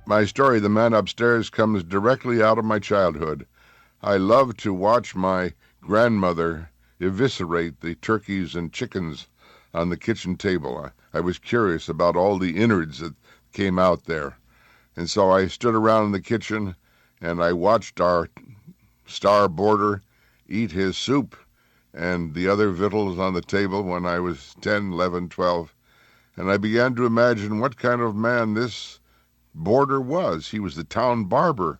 My story, The Man Upstairs, comes directly out of my childhood. I loved to watch my grandmother eviscerate the turkeys and chickens on the kitchen table. I was curious about all the innards that came out there. And so I stood around in the kitchen and I watched our star boarder eat his soup and the other victuals on the table when I was 10, 11, 12. And I began to imagine what kind of man this boarder was. He was the town barber,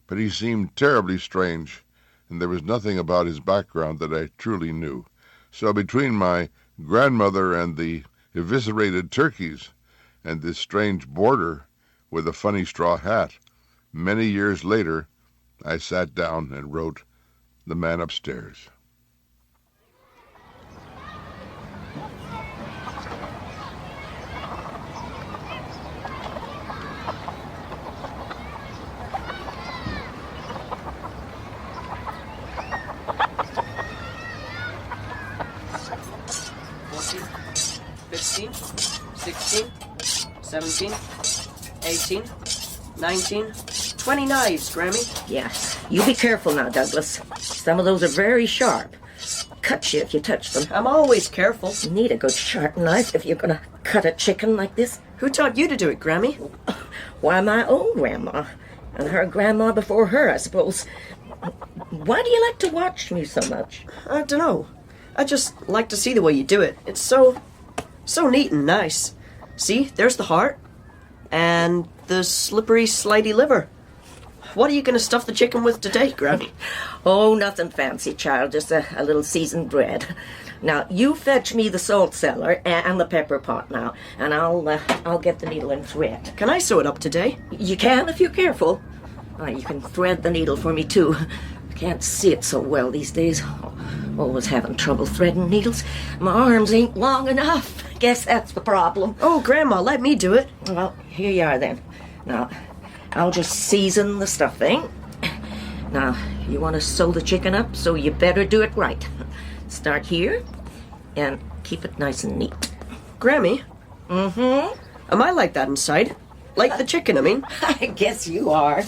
but he seemed terribly strange, and there was nothing about his background that I truly knew. So between my grandmother and the eviscerated turkeys and this strange boarder with a funny straw hat, many years later, I sat down and wrote The Man Upstairs. $15, $16, $17, $18, $19, 20 knives, Grammy. Yeah, you be careful now, Douglas. Some of those are very sharp. Cut you if you touch them. I'm always careful. You need a good sharp knife if you're gonna cut a chicken like this. Who taught you to do it, Grammy? Why, my own grandma. And her grandma before her, I suppose. Why do you like to watch me so much? I don't know. I just like to see the way you do it. It's so neat and nice. See, there's the heart. And the slippery, slidey liver. What are you going to stuff the chicken with today, Granny? Oh, nothing fancy, child. Just a little seasoned bread. Now, you fetch me the salt cellar and the pepper pot now, and I'll get the needle and thread. Can I sew it up today? You can if you're careful. You can thread the needle for me, too. I can't see it so well these days. Always having trouble threading needles. My arms ain't long enough. Guess that's the problem. Oh, Grandma, let me do it. Well, here you are then. Now, I'll just season the stuffing. Now, you want to sew the chicken up, so you better do it right. Start here, and keep it nice and neat. Grammy? Mm-hmm. Am I like that inside? Like the chicken, I mean? I guess you are.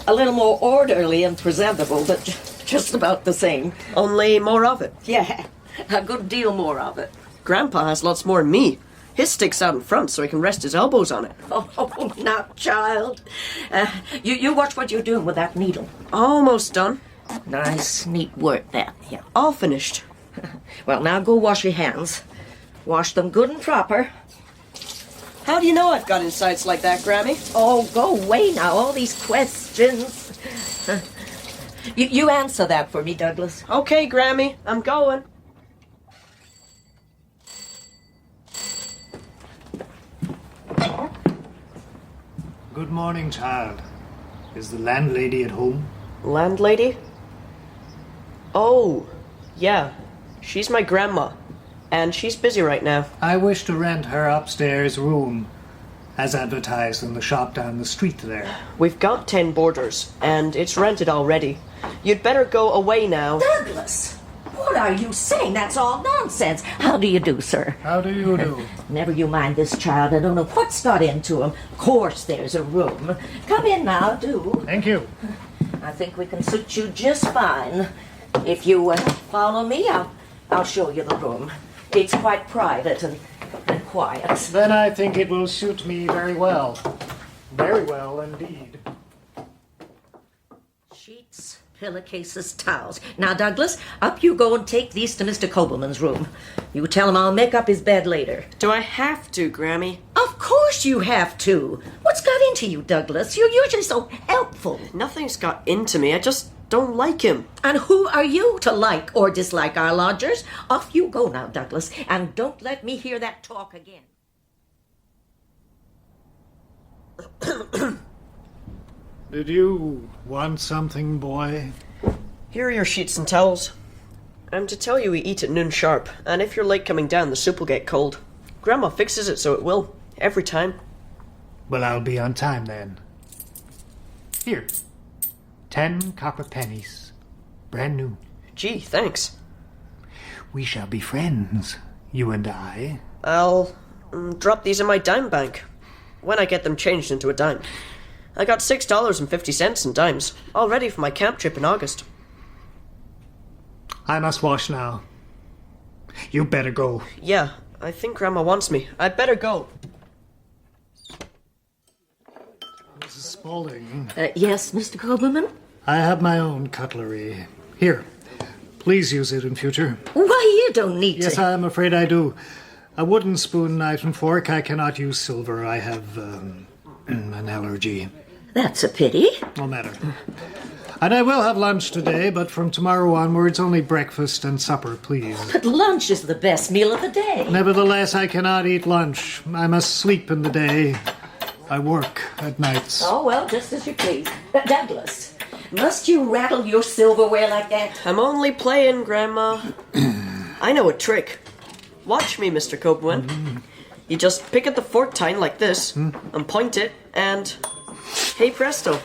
A little more orderly and presentable, but just about the same. Only more of it. Yeah, a good deal more of it. Grandpa has lots more than me. His sticks out in front so he can rest his elbows on it. Oh, now, child. You watch what you're doing with that needle. Almost done. Nice, neat work, that. Yeah. All finished. Well, now go wash your hands. Wash them good and proper. How do you know I've got insides like that, Grammy? Oh, go away now, all these questions. You answer that for me, Douglas. Okay, Grammy, I'm going. Good morning, child. Is the landlady at home? Landlady? Oh, yeah. She's my grandma. And she's busy right now. I wish to rent her upstairs room, as advertised in the shop down the street there. We've got 10 boarders, and it's rented already. You'd better go away now. Douglas, what are you saying? That's all nonsense. How do you do, sir? How do you do? Never you mind this child. I don't know what's got into him. Of course there's a room. Come in now, do. Thank you. I think we can suit you just fine. If you follow me, I'll show you the room. It's quite private and quiet. Then I think it will suit me very well. Very well indeed. Sheets, pillowcases, towels. Now, Douglas, up you go and take these to Mr. Kobelman's room. You tell him I'll make up his bed later. Do I have to, Grammy? Of course you have to. What's got into you, Douglas? You're usually so helpful. Nothing's got into me. I just don't like him. And who are you to like or dislike our lodgers? Off you go now, Douglas, and don't let me hear that talk again. Did you want something, boy? Here are your sheets and towels. I'm to tell you we eat at noon sharp, and if you're late coming down, the soup will get cold. Grandma fixes it so it will, every time. Well, I'll be on time then. Here. 10 copper pennies. Brand new. Gee, thanks. We shall be friends, you and I. I'll drop these in my dime bank when I get them changed into a dime. I got $6.50 in dimes, all ready for my camp trip in August. I must wash now. You better go. Yeah, I think Grandma wants me. I'd better go. Mrs. Spaulding, Yes, Mr. Coberman? I have my own cutlery. Here, please use it in future. Why, you don't need Yes, to. I'm afraid I do. A wooden spoon, knife, and fork. I cannot use silver. I have an allergy. That's a pity. No matter. And I will have lunch today, but from tomorrow onwards, only breakfast and supper, please. But lunch is the best meal of the day. Nevertheless, I cannot eat lunch. I must sleep in the day. I work at nights. Oh, well, just as you please. Douglas, must you rattle your silverware like that? I'm only playing, Grandma. I know a trick. Watch me, Mr. Copeland. You just pick at the fork tine like this, and point it, and... hey presto.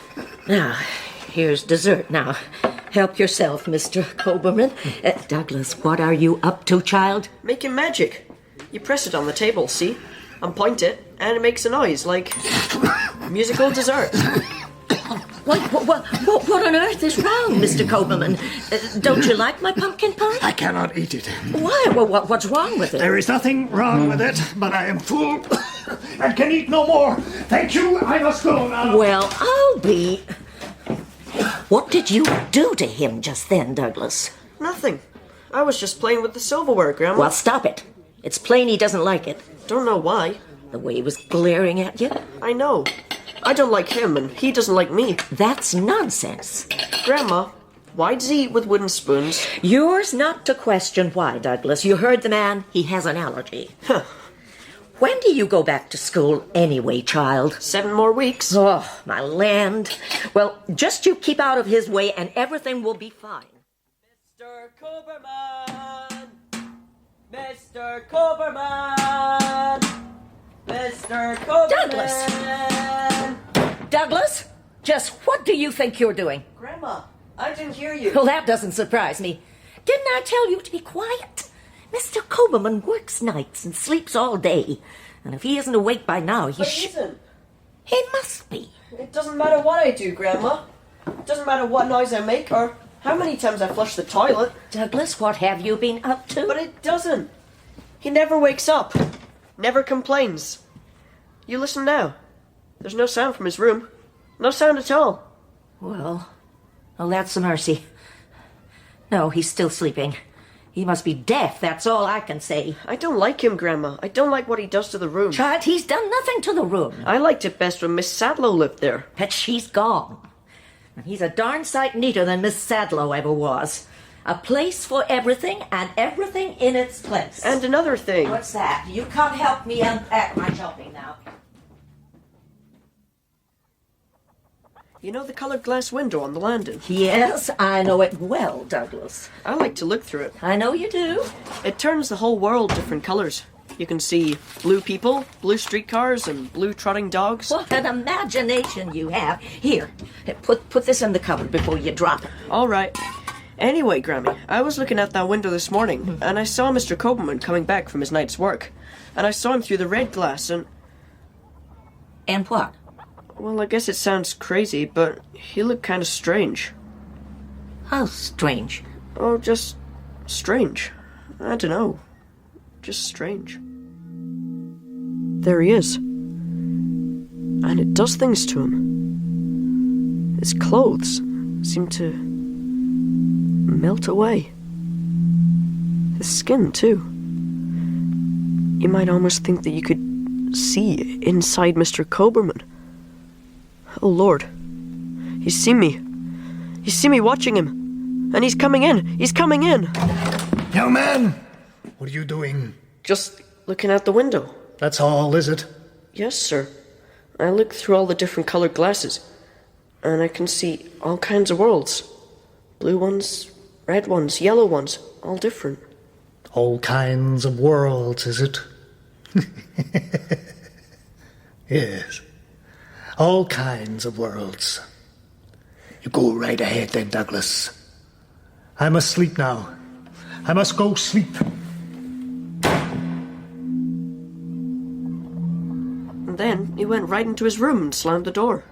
Now, here's dessert. Now, help yourself, Mr. Coberman. Douglas, what are you up to, child? Making magic. You press it on the table, see? And point it, and it makes a noise like musical dessert. What on earth is wrong, Mr. Coberman? Don't you like my pumpkin pie? I cannot eat it. Why? What's wrong with it? There is nothing wrong with it, but I am full and can eat no more. Thank you. I must go now. Well, I'll be... What did you do to him just then, Douglas? Nothing. I was just playing with the silverware, Grandma. Well, stop it. It's plain he doesn't like it. Don't know why. The way he was glaring at you. I know. I don't like him, and he doesn't like me. That's nonsense. Grandma, why does he eat with wooden spoons? Yours not to question why, Douglas. You heard the man. He has an allergy. Huh. When do you go back to school anyway, child? 7 more weeks. Oh, my land. Well, just you keep out of his way and everything will be fine. Mr. Coberman! Mr. Coberman! Mr. Coberman! Douglas, just what do you think you're doing? Grandma, I didn't hear you. Well, that doesn't surprise me. Didn't I tell you to be quiet? Mr. Coberman works nights and sleeps all day. And if he isn't awake by now, But he isn't. He must be. It doesn't matter what I do, Grandma. It doesn't matter what noise I make or how many times I flush the toilet. Douglas, what have you been up to? But it doesn't. He never wakes up. Never complains. You listen now. There's no sound from his room. No sound at all. Well, that's a mercy. No, he's still sleeping. He must be deaf, that's all I can say. I don't like him, Grandma. I don't like what he does to the room. Child, he's done nothing to the room. I liked it best when Miss Sadlow lived there. But she's gone. And he's a darn sight neater than Miss Sadlow ever was. A place for everything and everything in its place. And another thing. What's that? You come help me unpack my shopping now. You know the colored glass window on the landing? Yes, I know it well, Douglas. I like to look through it. I know you do. It turns the whole world different colors. You can see blue people, blue streetcars, and blue trotting dogs. What an imagination you have. Here, put this in the cupboard before you drop it. All right. Anyway, Grammy, I was looking out that window this morning, and I saw Mr. Coberman coming back from his night's work. And I saw him through the red glass, and... And what? Well, I guess it sounds crazy, but he looked kind of strange. How strange. Oh, just strange. I don't know. Just strange. There he is. And it does things to him. His clothes seem to melt away. His skin, too. You might almost think that you could see inside Mr. Coberman. Oh, Lord. He's seen me. He's seen me watching him. And he's coming in. He's coming in. Young man, what are you doing? Just looking out the window. That's all, is it? Yes, sir. I look through all the different colored glasses. And I can see all kinds of worlds. Blue ones, red ones, yellow ones. All different. All kinds of worlds, is it? Yes. All kinds of worlds. You go right ahead then, Douglas. I must sleep now. I must go sleep. And then he went right into his room and slammed the door.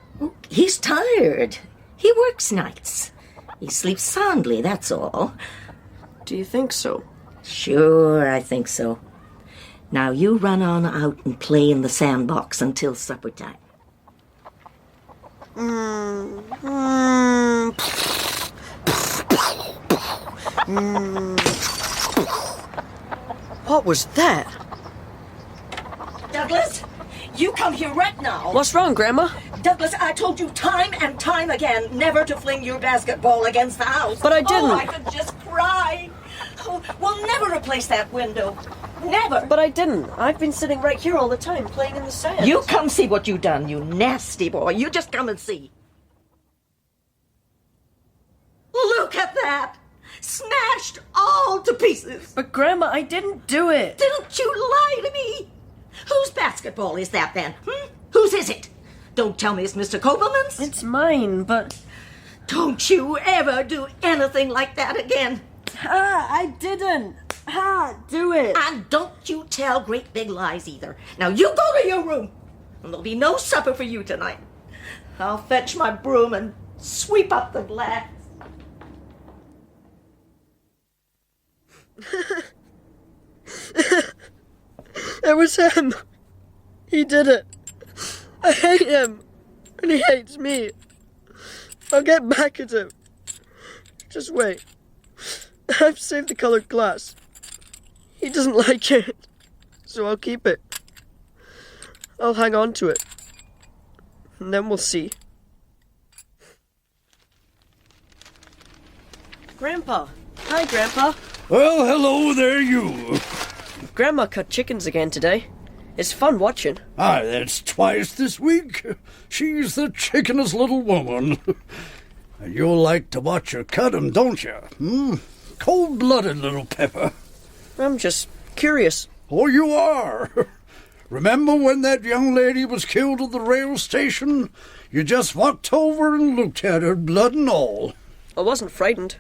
He's tired. He works nights. He sleeps soundly, that's all. Do you think so? Sure, I think so. Now you run on out and play in the sandbox until supper time. What was that? Douglas, you come here right now. What's wrong, Grandma? Douglas, I told you time and time again never to fling your basketball against the house. But I didn't. Oh, I could just cry. Oh, we'll never replace that window. Never. But I didn't. I've been sitting right here all the time, playing in the sand. You come see what you done, you nasty boy. You just come and see. Look at that. Smashed all to pieces. But Grandma, I didn't do it. Don't you lie to me. Whose basketball is that then? Whose is it? Don't tell me it's Mr. Copeland's. It's mine, but... Don't you ever do anything like that again. I didn't. Do it. And don't you tell great big lies either. Now you go to your room. And there'll be no supper for you tonight. I'll fetch my broom and sweep up the glass. It was him. He did it. I hate him. And he hates me. I'll get back at him. Just wait. I've saved the colored glass. He doesn't like it. So I'll keep it. I'll hang on to it. And then we'll see. Grandpa. Hi, Grandpa. Well, hello there, you. Grandma cut chickens again today. It's fun watching. Aye, that's twice this week. She's the chickenest little woman. And you'll like to watch her cut 'em, don't you? Cold-blooded little pepper. I'm just curious. Oh, you are. Remember when that young lady was killed at the rail station? You just walked over and looked at her, blood and all. I wasn't frightened.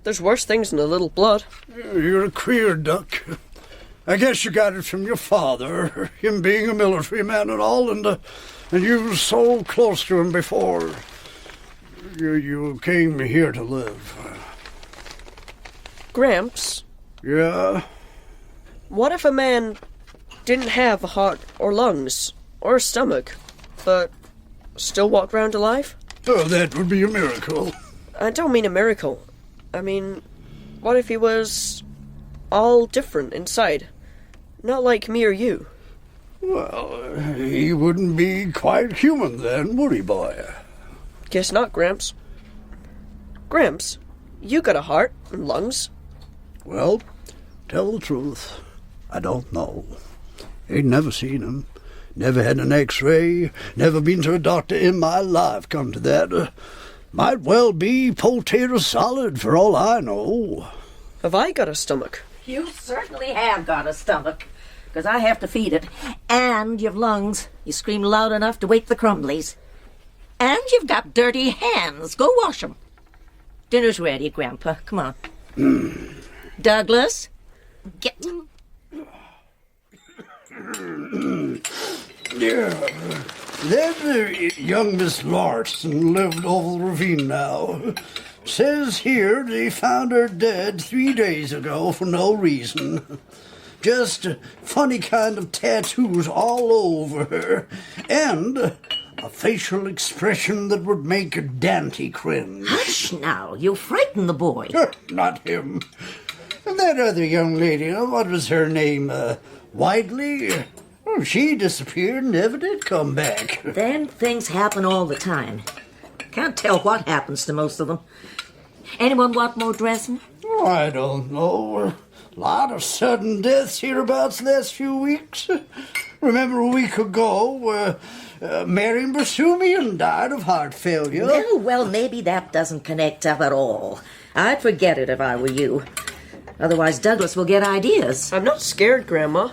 There's worse things than a little blood. You're a queer duck. I guess you got it from your father, him being a military man and all, and you were so close to him before you came here to live. Gramps, Yeah? what if a man didn't have a heart or lungs or a stomach, but still walked around alive? Oh, that would be a miracle. I don't mean a miracle. I mean, what if he was all different inside? Not like me or you. Well, he wouldn't be quite human then, would he, boy? Guess not, Gramps. Gramps, you got a heart and lungs. Well, tell the truth, I don't know. Ain't never seen him. Never had an x-ray. Never been to a doctor in my life, come to that. Might well be potato salad for all I know. Have I got a stomach? You certainly have got a stomach, because I have to feed it. And you've lungs. You scream loud enough to wake the Crumblies. And you've got dirty hands. Go wash them. Dinner's ready, Grandpa. Come on. Douglas, get... Yeah. That young Miss Larson lived over the ravine now. Says here they found her dead 3 days ago for no reason. Just funny kind of tattoos all over her. And a facial expression that would make a Dante cringe. Hush now. You'll frighten the boy. Not him. And that other young lady, what was her name? Whiteley? Oh, she disappeared and never did come back. Then things happen all the time. Can't tell what happens to most of them. Anyone want more dressing? Oh, I don't know. A lot of sudden deaths hereabouts the last few weeks. Remember a week ago, Marion Bersumian died of heart failure. Well, maybe that doesn't connect up at all. I'd forget it if I were you. Otherwise, Douglas will get ideas. I'm not scared, Grandma.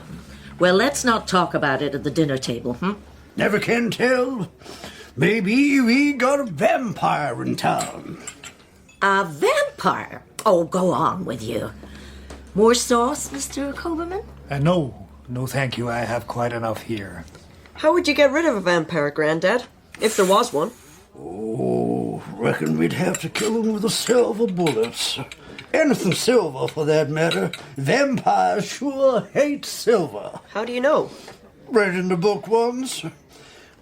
Well, let's not talk about it at the dinner table, Never can tell. Maybe we got a vampire in town. A vampire? Oh, go on with you. More sauce, Mr. Coberman? No, thank you. I have quite enough here. How would you get rid of a vampire, Granddad? If there was one. Oh, reckon we'd have to kill him with the silver bullets. Anything silver, for that matter. Vampires sure hate silver. How do you know? Read in the book once.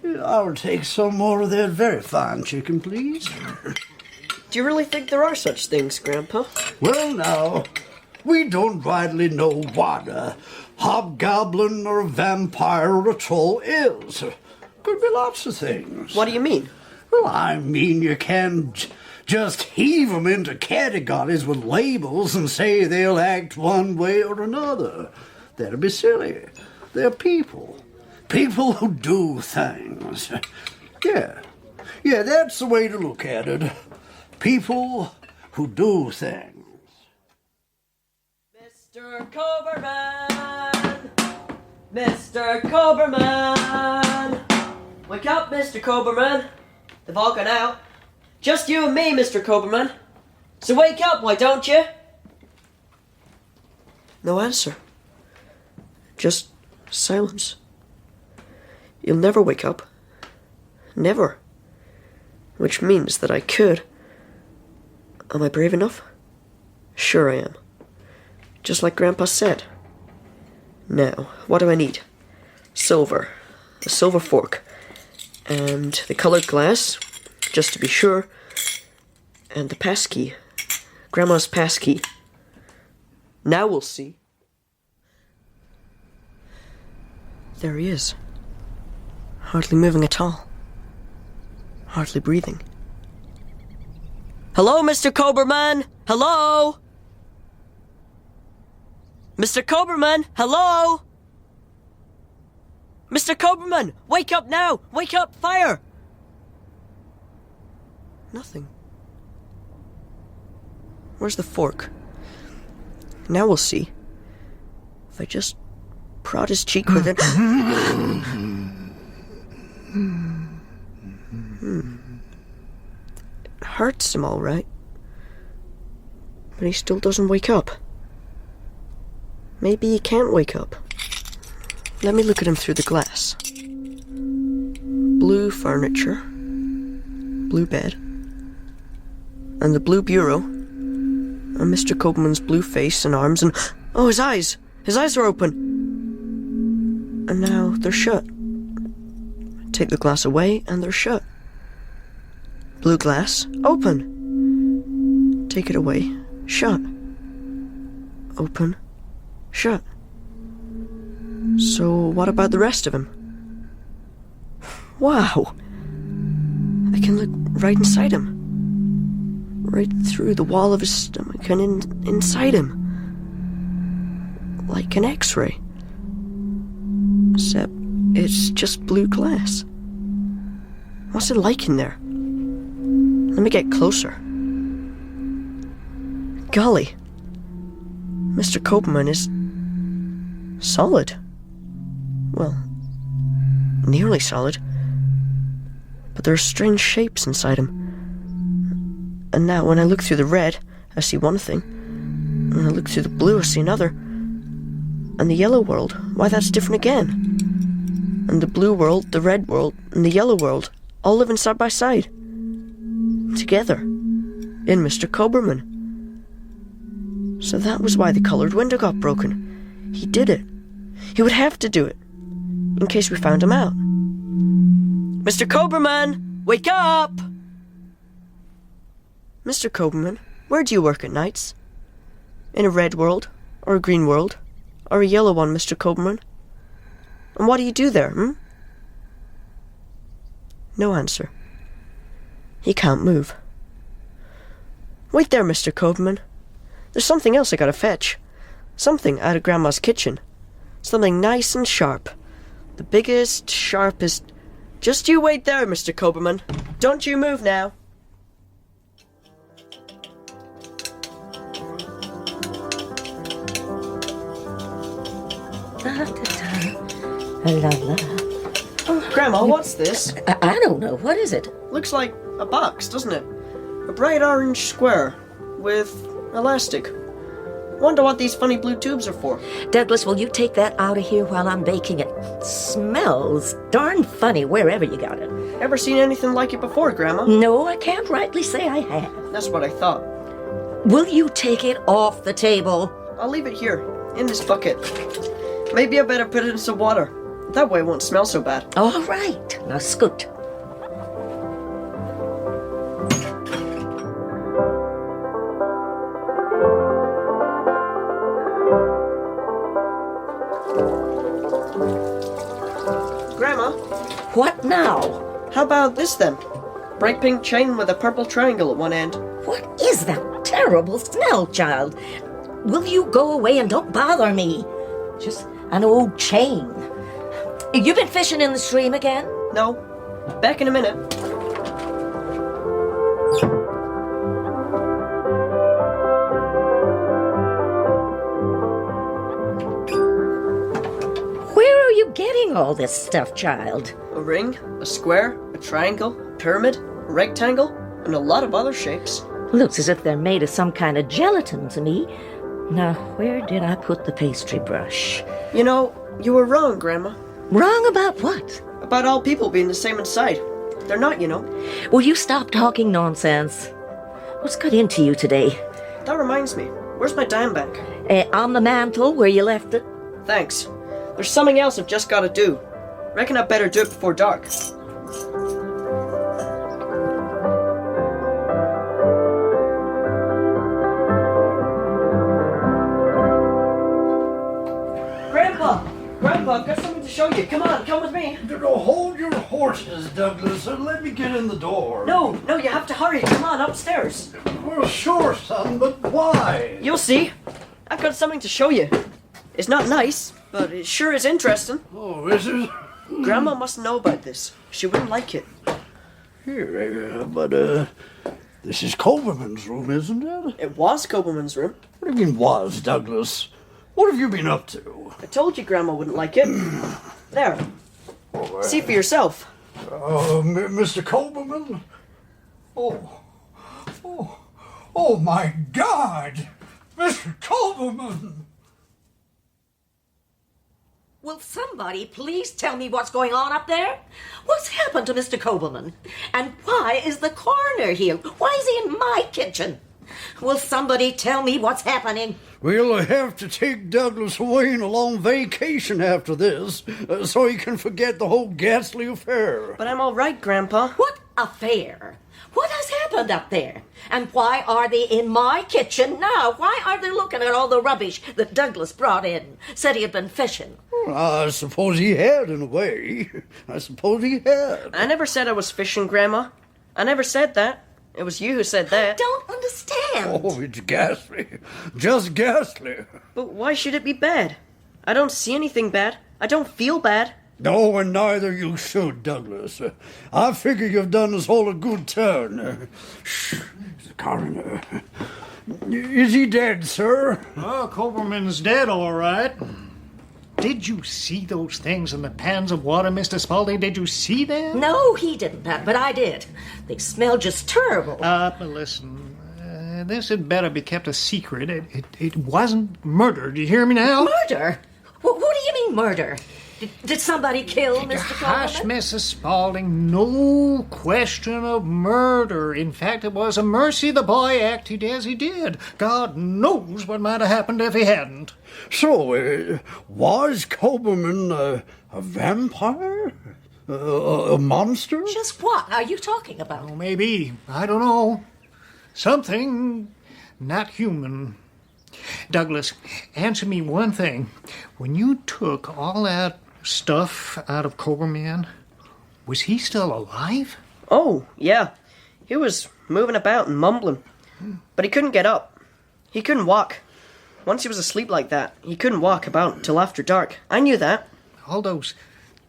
I'll take some more of that very fine chicken, please. Do you really think there are such things, Grandpa? Well, now, we don't rightly know what a hobgoblin or a vampire or a troll is. Could be lots of things. What do you mean? Well, I mean you can't just heave them into categories with labels and say they'll act one way or another. That'd be silly. They're people. People who do things. Yeah, that's the way to look at it. People who do things. Mr. Coberman! Mr. Coberman! Wake up, Mr. Coberman! They've all gone out. Just you and me, Mr. Coberman. So wake up, why don't you? No answer. Just silence. You'll never wake up. Never. Which means that I could. Am I brave enough? Sure I am. Just like Grandpa said. Now, what do I need? Silver. A silver fork. And the colored glass, just to be sure. And the passkey. Grandma's passkey. Now we'll see. There he is. Hardly moving at all. Hardly breathing. Hello, Mr. Coberman? Hello? Mr. Coberman? Hello? Mr. Coberman, wake up now! Wake up! Fire! Nothing. Where's the fork? Now we'll see. If I just prod his cheek with it. It hurts him all right. But he still doesn't wake up. Maybe he can't wake up. Let me look at him through the glass. Blue furniture. Blue bed. And the blue bureau. And Mr. Copeman's blue face and arms and... Oh, his eyes! His eyes are open! And now they're shut. Take the glass away and they're shut. Blue glass, open. Take it away, shut. Open, shut. So what about the rest of him? Wow! I can look right inside him. Right through the wall of his stomach and inside him. Like an X-ray. Except it's just blue glass. What's it like in there? Let me get closer. Golly. Mr. Copeman is solid. Well, nearly solid. But there are strange shapes inside him. And now when I look through the red, I see one thing. And when I look through the blue, I see another. And the yellow world, why that's different again. And the blue world, the red world, and the yellow world, all living side by side. Together. In Mr. Coberman. So that was why the colored window got broken. He did it. He would have to do it. In case we found him out. Mr. Coberman, wake up! Mr. Coberman, where do you work at nights? In a red world? Or a green world? Or a yellow one, Mr. Coberman? And what do you do there, No answer. He can't move. Wait there, Mr. Coberman. There's something else I gotta fetch. Something out of Grandma's kitchen. Something nice and sharp. The biggest, sharpest... Just you wait there, Mr. Coberman. Don't you move now. La la. Oh, Grandma, what's this? I don't know. What is it? Looks like a box, doesn't it? A bright orange square with elastic. Wonder what these funny blue tubes are for. Douglas, will you take that out of here while I'm baking it? Smells darn funny wherever you got it. Ever seen anything like it before, Grandma? No, I can't rightly say I have. That's what I thought. Will you take it off the table? I'll leave it here, in this bucket. Maybe I better put it in some water. That way it won't smell so bad. All right. Now scoot. Grandma, What now? how about this then? Bright pink chain with a purple triangle at one end. What is that terrible smell, child? Will you go away and don't bother me? Just an old chain. You been fishing in the stream again? No. Back in a minute. Where are you getting all this stuff, child? A ring, a square, a triangle, a pyramid, a rectangle, and a lot of other shapes. Looks as if they're made of some kind of gelatin to me. Now, where did I put the pastry brush? You know, you were wrong, Grandma. Wrong about what? About all people being the same inside. They're not, you know. Will you stop talking nonsense? What's got into you today? That reminds me. Where's my dime bag? On the mantle where you left it? Thanks. There's something else I've just got to do. Reckon I'd better do it before dark. Grandpa, I've got something to show you. Come on, come with me. Hold your horses, Douglas, and let me get in the door. No, you have to hurry. Come on, upstairs. Well, sure, son, but why? You'll see. I've got something to show you. It's not nice, but it sure is interesting. Oh, is it? Grandma mustn't know about this. She wouldn't like it. Here, but, this is Coberman's room, isn't it? It was Copeland's room. What do you mean was, Douglas? What have you been up to? I told you Grandma wouldn't like it. There. See for yourself. Mr. Coberman? Oh, my God! Mr. Coberman! Will somebody please tell me what's going on up there? What's happened to Mr. Coberman? And why is the coroner here? Why is he in my kitchen? Will somebody tell me what's happening? We'll have to take Douglas away on a long vacation after this, so he can forget the whole ghastly affair. But I'm all right, Grandpa. What affair? What has happened up there? And why are they in my kitchen now? Why are they looking at all the rubbish that Douglas brought in? Said he had been fishing. I suppose he had, in a way. I suppose he had. I never said I was fishing, Grandma. I never said that. It was you who said that. Don't understand. Oh, it's ghastly. Just ghastly. But why should it be bad? I don't see anything bad. I don't feel bad. No, and neither you should, Douglas. I figure you've done us all a good turn. Shh, the coroner. Is he dead, sir? Oh, Coberman's dead, all right. Did you see those things in the pans of water, Mr. Spaulding? Did you see them? No, he didn't, but I did. They smell just terrible. But listen, this had better be kept a secret. It wasn't murder. Do you hear me now? Murder? What do you mean murder? Did somebody kill Mr. Hush, Coberman? Mrs. Spaulding. No question of murder. In fact, it was a mercy the boy acted as he did. God knows what might have happened if he hadn't. So, was Coberman a vampire? A monster? Just what are you talking about? Oh, maybe. I don't know. Something not human. Douglas, answer me one thing. When you took all that stuff out of Coberman, was he still alive? Oh, yeah. He was moving about and mumbling. But he couldn't get up. He couldn't walk. Once he was asleep like that, he couldn't walk about until after dark. I knew that. All those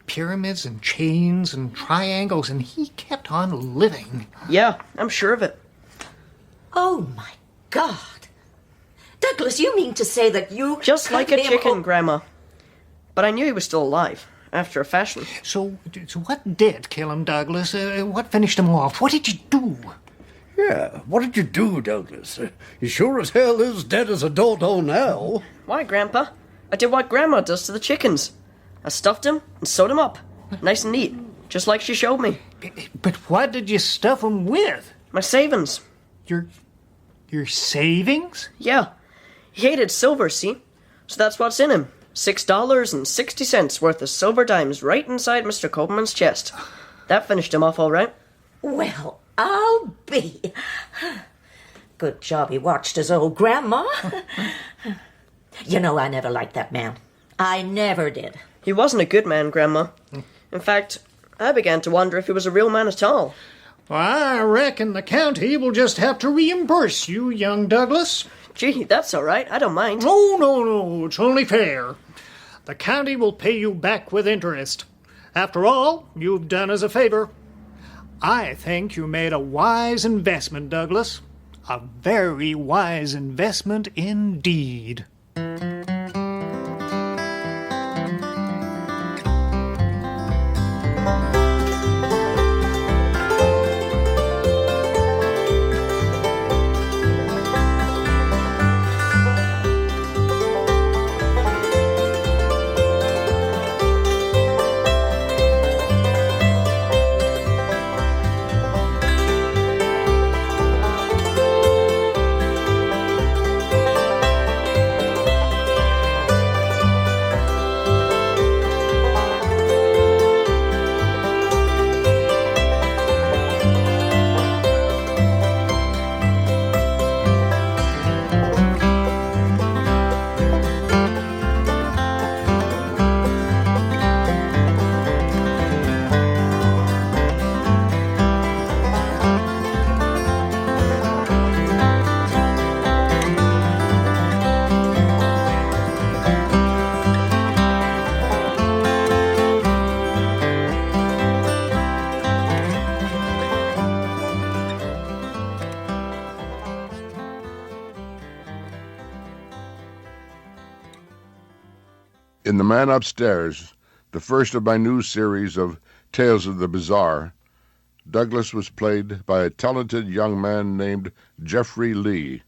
pyramids and chains and triangles, and he kept on living. Yeah, I'm sure of it. Oh, my God. Douglas, you mean to say that you... Just like a cut him chicken, o- Grandma. But I knew he was still alive, after a fashion. So what did kill him, Douglas? What finished him off? What did you do? Yeah, what did you do, Douglas? You sure as hell is dead as a dodo now. Why, Grandpa? I did what Grandma does to the chickens. I stuffed them and sewed them up. Nice and neat, just like she showed me. But what did you stuff them with? My savings. Your savings? Yeah. He hated silver, see? So that's what's in him. $6.60 worth of silver dimes right inside Mr. Copeman's chest. That finished him off all right. Well, I'll be. Good job he watched his old grandma. You know, I never liked that man. I never did. He wasn't a good man, Grandma. In fact, I began to wonder if he was a real man at all. Well, I reckon the county will just have to reimburse you, young Douglas. Gee, that's all right. I don't mind. No, it's only fair. The county will pay you back with interest. After all, you've done us a favor. I think you made a wise investment, Douglas. A very wise investment indeed. In The Man Upstairs, the first of my new series of Tales of the Bizarre, Douglas was played by a talented young man named Jeffrey Lee.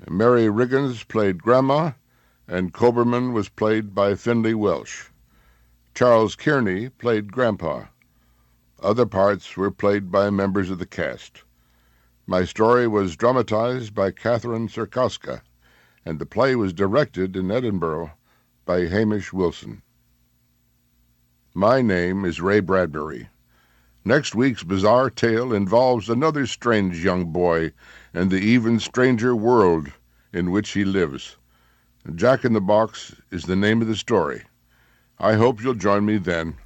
Mary Riggins played Grandma, and Coberman was played by Finley Welsh. Charles Kearney played Grandpa. Other parts were played by members of the cast. My story was dramatized by Catherine Sarkowska, and the play was directed in Edinburgh by Hamish Wilson. My name is Ray Bradbury. Next week's bizarre tale involves another strange young boy and the even stranger world in which he lives. Jack in the Box is the name of the story. I hope you'll join me then.